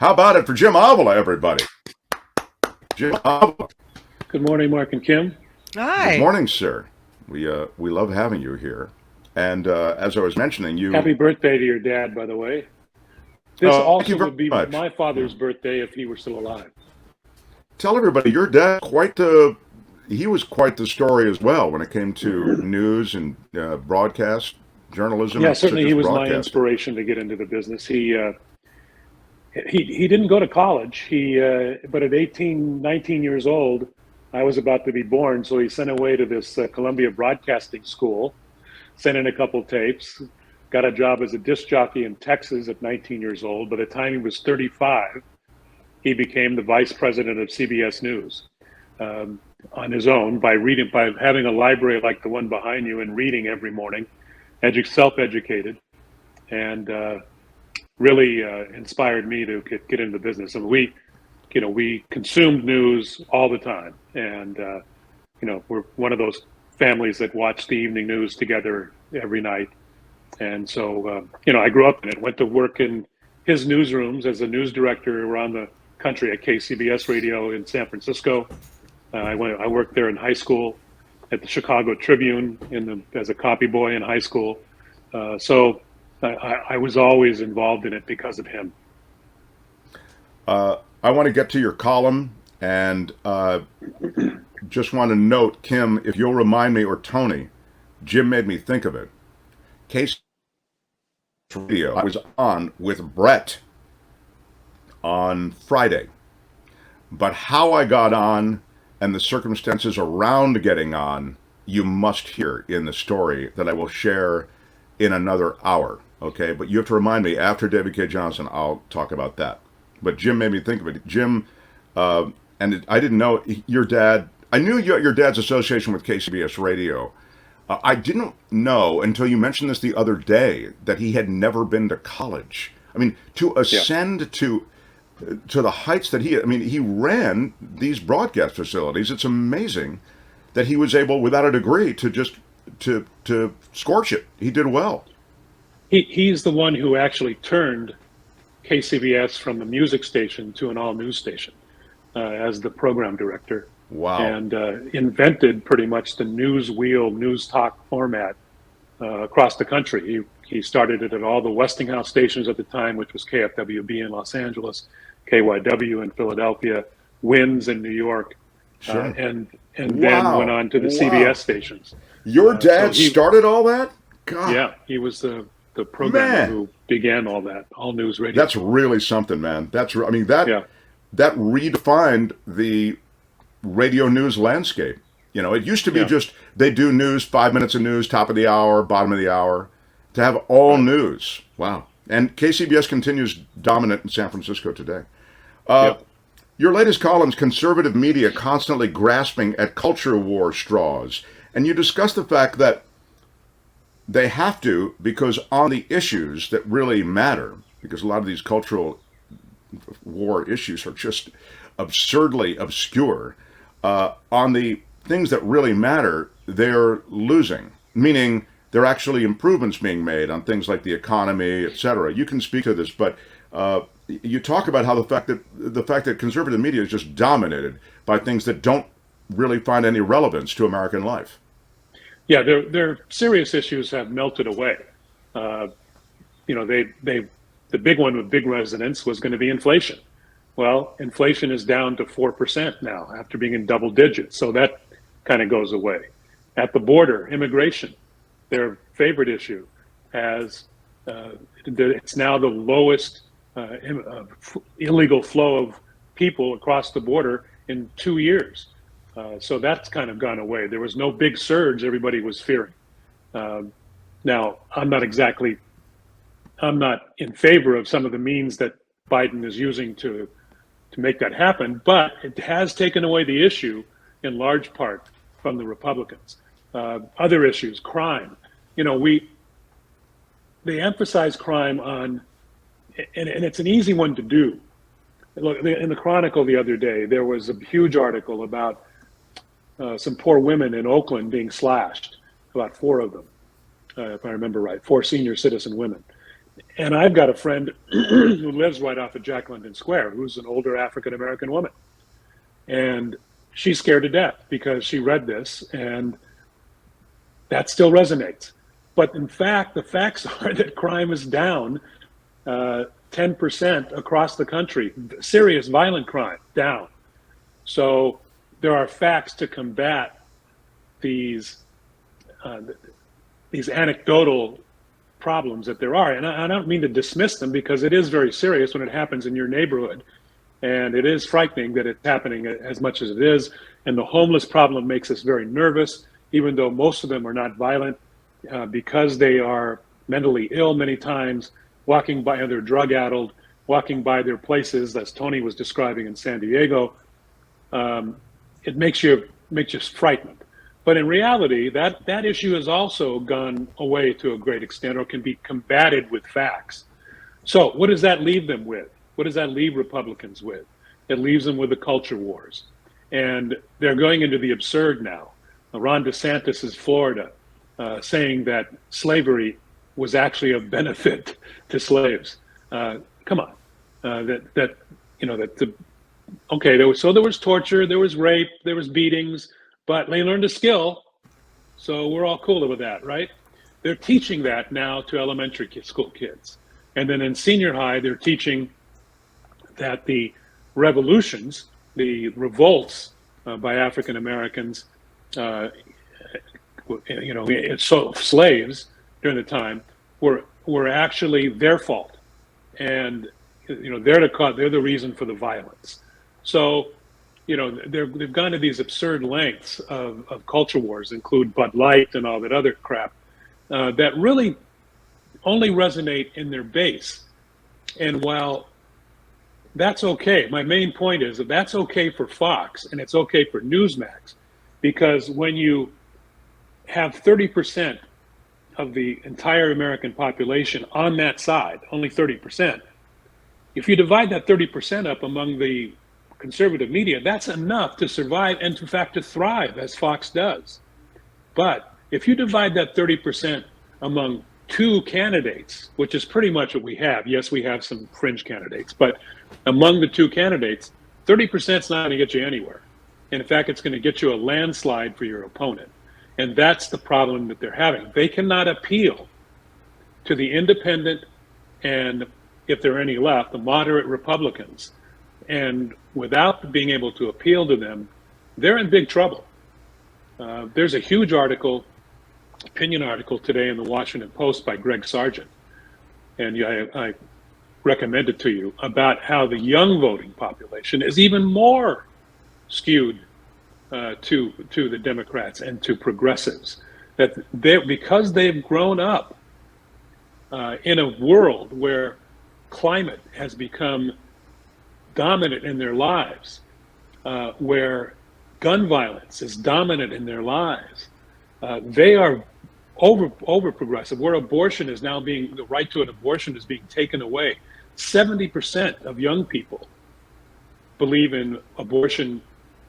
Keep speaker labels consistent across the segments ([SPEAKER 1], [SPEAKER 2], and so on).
[SPEAKER 1] How about it for Jim Avila, everybody? Jim Avila.
[SPEAKER 2] Good morning, Mark and Kim.
[SPEAKER 1] Good
[SPEAKER 3] Hi.
[SPEAKER 1] morning, sir. We love having you here. And as I was mentioning, you.
[SPEAKER 2] Happy birthday to your dad, by the way. This
[SPEAKER 1] Thank you
[SPEAKER 2] also
[SPEAKER 1] very
[SPEAKER 2] would be
[SPEAKER 1] much.
[SPEAKER 2] my father's birthday if he were still alive.
[SPEAKER 1] Tell everybody, your dad he was quite the story as well when it came to news and broadcast journalism.
[SPEAKER 2] Yeah,
[SPEAKER 1] and
[SPEAKER 2] certainly
[SPEAKER 1] just
[SPEAKER 2] he was my
[SPEAKER 1] broadcasting.
[SPEAKER 2] inspiration to get into the business. He didn't go to college. But at 18, 19 years old, I was about to be born, so he sent away to this Columbia Broadcasting School, sent in a couple tapes, got a job as a disc jockey in Texas at 19 years old. By the time he was 35, he became the vice president of CBS News on his own by having a library like the one behind you and reading every morning, self-educated, and really inspired me to get into the business. And we consumed news all the time, and we're one of those families that watch the evening news together every night. And so I grew up in it. Went to work in his newsrooms as a news director around the country at KCBS Radio in San Francisco. I worked there in high school at the Chicago Tribune as a copy boy in high school. So I was always involved in it because of him.
[SPEAKER 1] I want to get to your column, and just want to note, Kim, if you'll remind me, or Tony, Jim made me think of it. Case Radio, I was on with Brett on Friday, but how I got on and the circumstances around getting on, you must hear in the story that I will share in another hour. Okay, but you have to remind me after David K. Johnson. I'll talk about that. But Jim made me think of it. Jim, and I didn't know your dad. I knew your dad's association with KCBS Radio. I didn't know until you mentioned this the other day that he had never been to college. I mean, to ascend to the heights that he ran these broadcast facilities. It's amazing that he was able, without a degree, to just to scorch it. He did well.
[SPEAKER 2] He's the one who actually turned KCBS from a music station to an all-news station as the program director.
[SPEAKER 1] Wow.
[SPEAKER 2] And invented pretty much the news wheel, news talk format across the country. He started it at all the Westinghouse stations at the time, which was KFWB in Los Angeles, KYW in Philadelphia, WINS in New York,
[SPEAKER 1] Sure.
[SPEAKER 2] and then went on to the CBS stations.
[SPEAKER 1] Your dad started all that? God.
[SPEAKER 2] Yeah, he was the programmer who began all that, all news radio.
[SPEAKER 1] That's really something, man. That redefined the radio news landscape. It used to be just they do news, 5 minutes of news, top of the hour, bottom of the hour, to have all news. Wow. And KCBS continues dominant in San Francisco today. Your latest columns, Conservative Media Constantly Grasping at Culture War Straws. And you discuss the fact that they have to, because on the issues that really matter, because a lot of these cultural war issues are just absurdly obscure, on the things that really matter, they're losing, meaning there are actually improvements being made on things like the economy, etc. You can speak to this, but you talk about how the fact that conservative media is just dominated by things that don't really find any relevance to American life.
[SPEAKER 2] Yeah, their serious issues have melted away. The big one with big resonance was going to be inflation. Well, inflation is down to 4% now after being in double digits. So that kind of goes away. At the border, immigration, their favorite issue, it's now the lowest illegal flow of people across the border in 2 years. So that's kind of gone away. There was no big surge everybody was fearing. Now, I'm not in favor of some of the means that Biden is using to make that happen, but it has taken away the issue in large part from the Republicans. Other issues, crime. They emphasize crime on, and it's an easy one to do. Look, in the Chronicle the other day, there was a huge article about some poor women in Oakland being slashed, about 4 of them, if I remember right, 4 senior citizen women. And I've got a friend who lives right off of Jack London Square, who's an older African American woman. And she's scared to death because she read this, and that still resonates. But in fact, the facts are that crime is down 10% across the country. Serious violent crime down. So there are facts to combat these uh, these anecdotal problems that there are. And I don't mean to dismiss them, because it is very serious when it happens in your neighborhood. And it is frightening that it's happening as much as it is. And the homeless problem makes us very nervous, even though most of them are not violent, because they are mentally ill many times, walking by, and they're drug addled, walking by their places, as Tony was describing in San Diego. It makes you frightened. But in reality, that issue has also gone away to a great extent, or can be combated with facts. So what does that leave them with? What does that leave Republicans with? It leaves them with the culture wars. And they're going into the absurd now. Ron DeSantis is Florida, saying that slavery was actually a benefit to slaves. Come on. Okay, there was torture, there was rape, there was beatings, but they learned a skill, so we're all cool with that, right? They're teaching that now to elementary school kids. And then in senior high, they're teaching that the revolutions, the revolts by African Americans, slaves during the time, were actually their fault, and they're the reason for the violence. So, they've gone to these absurd lengths of culture wars, include Bud Light and all that other crap, that really only resonate in their base. And while that's okay, my main point is that that's okay for Fox and it's okay for Newsmax, because when you have 30% of the entire American population on that side, only 30%, if you divide that 30% up among the conservative media, that's enough to survive and, in fact, to thrive, as Fox does. But if you divide that 30% among two candidates, which is pretty much what we have. Yes, we have some fringe candidates, but among the two candidates, 30% is not going to get you anywhere. And in fact, it's going to get you a landslide for your opponent. And that's the problem that they're having. They cannot appeal to the independent and, if there are any left, the moderate Republicans. And without being able to appeal to them, they're in big trouble. There's a huge opinion article today in the Washington Post by Greg Sargent, and I recommend it to you, about how the young voting population is even more skewed to the Democrats and to progressives. That because they've grown up in a world where climate has become dominant in their lives, where gun violence is dominant in their lives, they are over progressive, where abortion is now the right to an abortion is being taken away. 70% of young people believe in abortion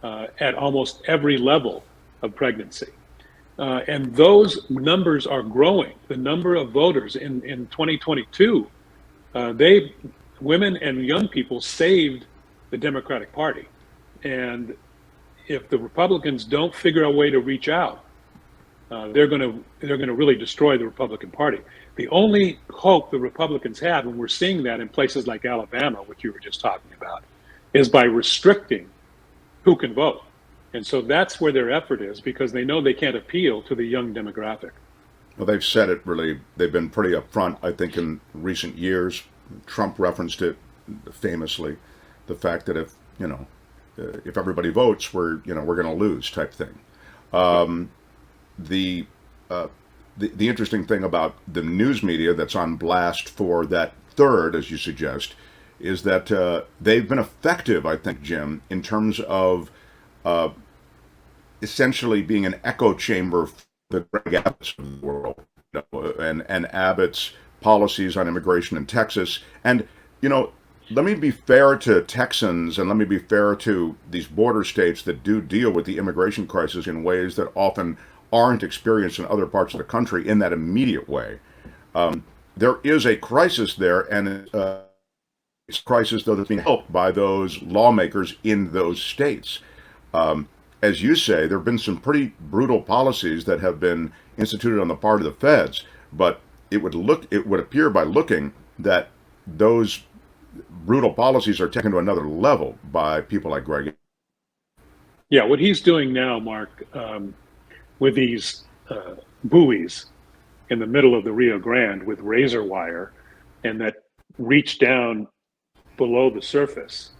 [SPEAKER 2] at almost every level of pregnancy. And those numbers are growing. The number of voters in 2022, women and young people saved the Democratic Party. And if the Republicans don't figure a way to reach out, they're going to really destroy the Republican Party. The only hope the Republicans have, and we're seeing that in places like Alabama, which you were just talking about, is by restricting who can vote. And so that's where their effort is, because they know they can't appeal to the young demographic.
[SPEAKER 1] Well, they've said it really, they've been pretty upfront, I think, in recent years. Trump referenced it famously, the fact that if everybody votes, we're going to lose, type thing. The interesting thing about the news media that's on blast for that third, as you suggest, is that they've been effective, I think, Jim, in terms of essentially being an echo chamber for the Greg Abbotts of the world, and Abbott's policies on immigration in Texas. And, let me be fair to Texans, and let me be fair to these border states that do deal with the immigration crisis in ways that often aren't experienced in other parts of the country in that immediate way. there is a crisis there, and it's a crisis though that's being helped by those lawmakers in those states. As you say, there have been some pretty brutal policies that have been instituted on the part of the feds, but it would appear by looking that those brutal policies are taken to another level by people like Greg.
[SPEAKER 2] Yeah, what he's doing now, Mark, with these buoys in the middle of the Rio Grande with razor wire, and that reach down below the surface,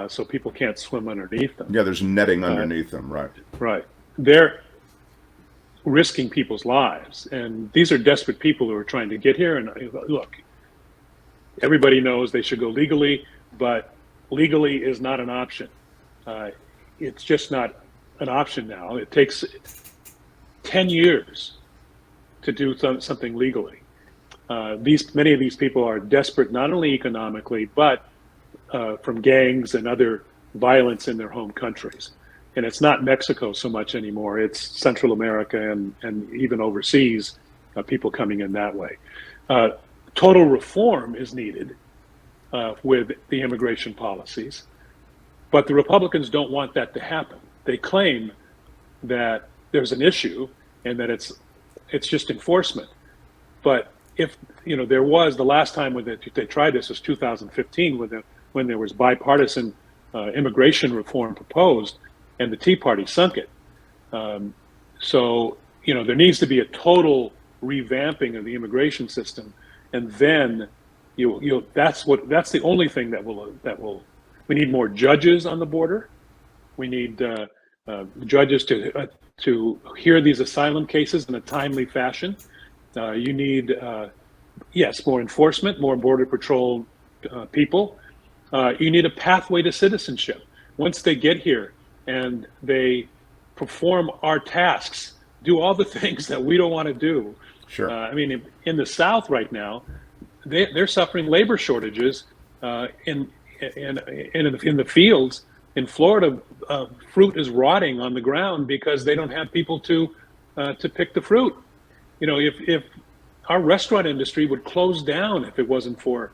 [SPEAKER 2] so people can't swim underneath them.
[SPEAKER 1] Yeah, there's netting underneath them, right?
[SPEAKER 2] Right. They're risking people's lives, and these are desperate people who are trying to get here. And look, everybody knows they should go legally, but legally is not an option. It's just not an option now. It takes 10 years to do something legally. Many of these people are desperate, not only economically, but from gangs and other violence in their home countries. And it's not Mexico so much anymore. It's Central America and even overseas, people coming in that way. Total reform is needed with the immigration policies, but the Republicans don't want that to happen. They claim that there's an issue and that it's just enforcement. But if there was, the last time when they tried this was 2015, when there was bipartisan immigration reform proposed, and the Tea Party sunk it. So there needs to be a total revamping of the immigration system, and then that's the only thing that will. We need more judges on the border. We need judges to hear these asylum cases in a timely fashion. You need more enforcement, more border patrol people. You need a pathway to citizenship. Once they get here and they perform our tasks, do all the things that we don't want to do.
[SPEAKER 1] Sure.
[SPEAKER 2] In the South right now, they're suffering labor shortages in the fields. In Florida, fruit is rotting on the ground because they don't have people to pick the fruit. If our restaurant industry would close down if it wasn't for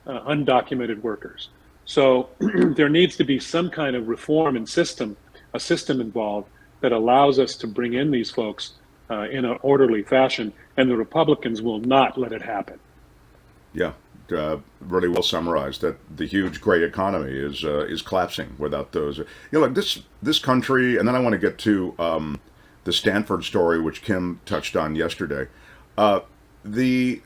[SPEAKER 2] undocumented workers. So there needs to be some kind of reform and a system involved that allows us to bring in these folks in an orderly fashion, and the Republicans will not let it happen.
[SPEAKER 1] Yeah, really well summarized. That the huge gray economy is collapsing without those. Like this country, and then I want to get to the Stanford story, which Kim touched on yesterday. The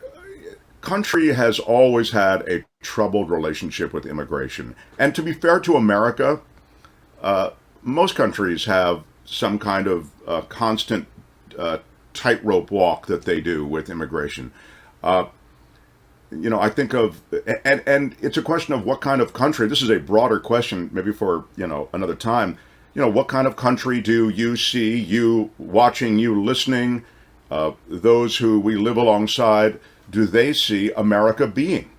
[SPEAKER 1] country has always had a troubled relationship with immigration. And to be fair to America, most countries have some kind of constant tightrope walk that they do with immigration. I think of, and it's a question of what kind of country. This is a broader question, maybe for, another time. What kind of country do you see, you watching, you listening, those who we live alongside, do they see America being?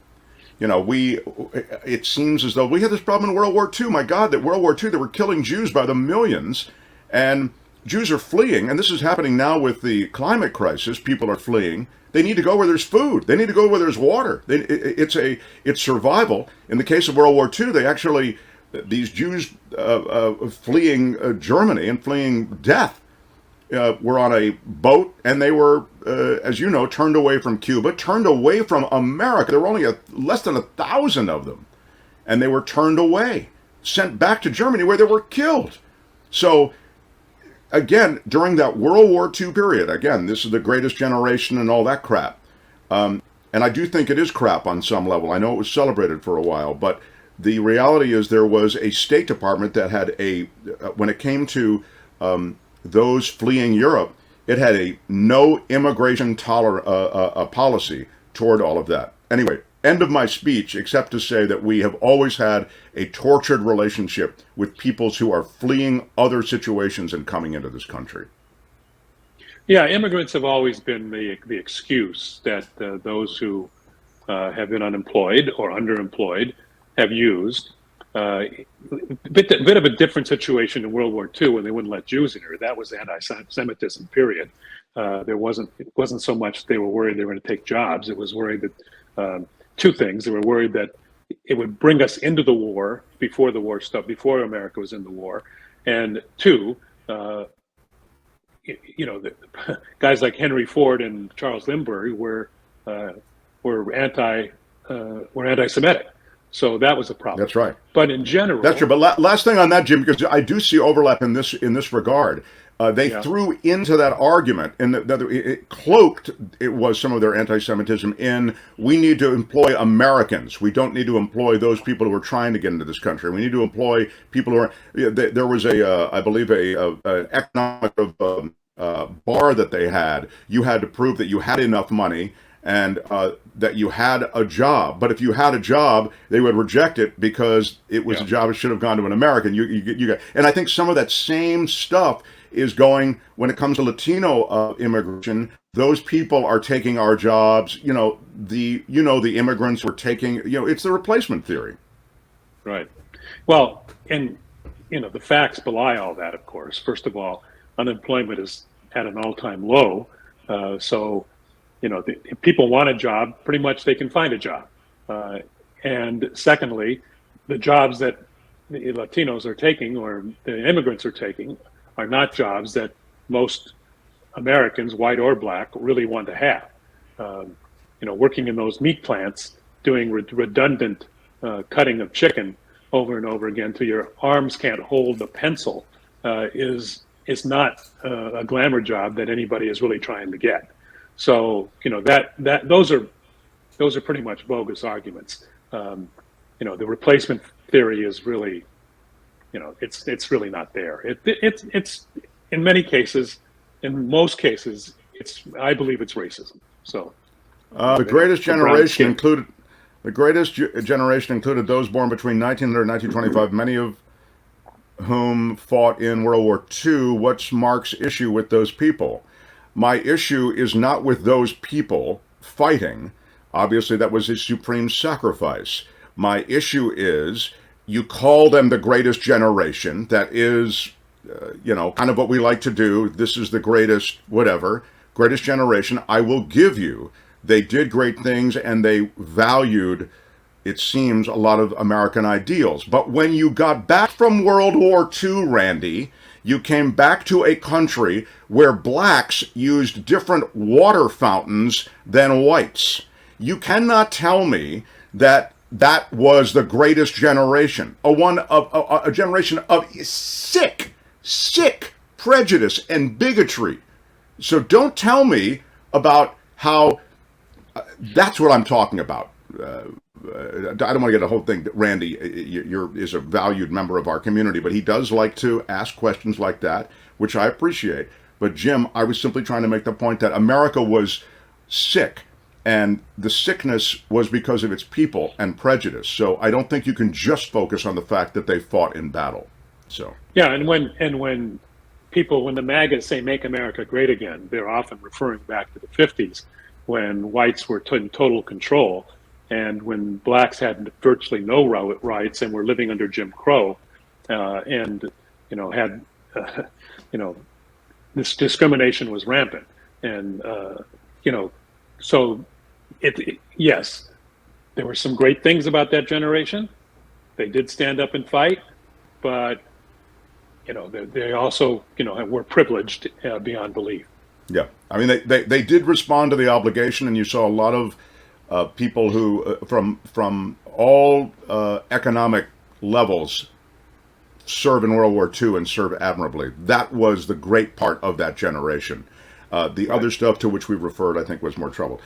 [SPEAKER 1] It seems as though we had this problem in World War II. My God, that World War II, they were killing Jews by the millions, and Jews are fleeing, and this is happening now with the climate crisis. People are fleeing. They need to go where there's food. They need to go where there's water. It's survival. In the case of World War II, these Jews fleeing Germany and fleeing death were on a boat, and they were, as you know, turned away from Cuba, turned away from America. There were only less than 1,000 of them, and they were turned away, sent back to Germany, where they were killed. So, again, during that World War II period, again, this is the greatest generation and all that crap. And I do think it is crap on some level. I know it was celebrated for a while, but the reality is there was a State Department that had when it came to those fleeing Europe, it had a no immigration policy toward all of that. Anyway, end of my speech, except to say that we have always had a tortured relationship with peoples who are fleeing other situations and coming into this country.
[SPEAKER 2] Yeah, immigrants have always been the excuse that those who have been unemployed or underemployed have used. Bit of a different situation in World War II when they wouldn't let Jews in here. That was anti-Semitism, period. it wasn't so much they were worried they were going to take jobs. It was worried that two things. They were worried that it would bring us into the war before the war stopped, before America was in the war, and two, the guys like Henry Ford and Charles Lindbergh were anti-Semitic, so that was a problem.
[SPEAKER 1] That's right.
[SPEAKER 2] But in general,
[SPEAKER 1] that's true. But last thing on that, Jim, because I do see overlap in this regard. They threw into that argument, and it cloaked it was some of their anti-Semitism in, we need to employ Americans. We don't need to employ those people who are trying to get into this country. We need to employ people who are. There was I believe an economic bar that they had. You had to prove that you had enough money and that you had a job. But if you had a job, they would reject it because it was a job that should have gone to an American. You got, and I think some of that same stuff is going when it comes to Latino immigration. Those people are taking our jobs. The immigrants were taking. It's the replacement theory. Right.
[SPEAKER 2] Well, and the facts belie all that. Of course, first of all, unemployment is at an all-time low. So, if people want a job, pretty much they can find a job. And secondly, the jobs that the Latinos are taking or the immigrants are taking are not jobs that most Americans, white or black, really want to have. Working in those meat plants, doing redundant cutting of chicken over and over again till your arms can't hold the pencil is not a glamour job that anybody is really trying to get. So those are pretty much bogus arguments. The replacement theory is really, it's really not there. It's in many cases, in most cases, I believe it's racism. So
[SPEAKER 1] the greatest generation included those born between 1900 and 1925, many of whom fought in World War II. What's Mark's issue with those people? My issue is not with those people fighting. Obviously, that was a supreme sacrifice. My issue is you call them the greatest generation. That is, kind of what we like to do. This is the greatest, whatever, greatest generation. I will give you. They did great things and they valued, it seems, a lot of American ideals. But when you got back from World War II, Randy, you came back to a country where blacks used different water fountains than whites. You cannot tell me that was the greatest generation, a generation of sick prejudice and bigotry. So don't tell me about how that's what I'm talking about. I don't want to get the whole thing. Randy is a valued member of our community, but he does like to ask questions like that, which I appreciate. But Jim, I was simply trying to make the point that America was sick, and the sickness was because of its people and prejudice. So I don't think you can just focus on the fact that they fought in battle. So
[SPEAKER 2] and when the MAGAs say "Make America Great Again," they're often referring back to the 50s when whites were in total control. And when blacks had virtually no rights and were living under Jim Crow, this discrimination was rampant. And, so yes, there were some great things about that generation. They did stand up and fight, but, they also, were privileged beyond belief.
[SPEAKER 1] Yeah. I mean, they did respond to the obligation, and you saw a lot of people who from all economic levels serve in World War II and serve admirably. That was the great part of that generation. The other stuff to which we referred, I think, was more trouble.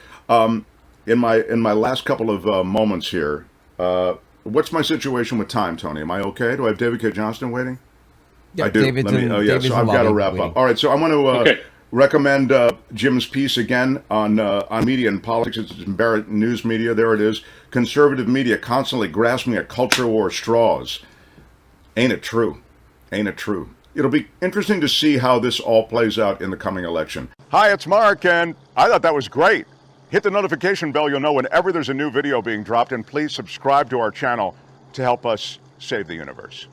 [SPEAKER 1] In my last couple of moments here, what's my situation with time, Tony? Am I okay? Do I have David K. Johnston waiting?
[SPEAKER 3] Yeah,
[SPEAKER 1] I do.
[SPEAKER 3] David's
[SPEAKER 1] so I've got to wrap up. All right, so I want to recommend Jim's piece again on media and politics. It's in Barrett News Media. There it is. Conservative media constantly grasping at culture war straws. Ain't it true? Ain't it true? It'll be interesting to see how this all plays out in the coming election. Hi, it's Mark, and I thought that was great. Hit the notification bell. You'll know whenever there's a new video being dropped, and please subscribe to our channel to help us save the universe.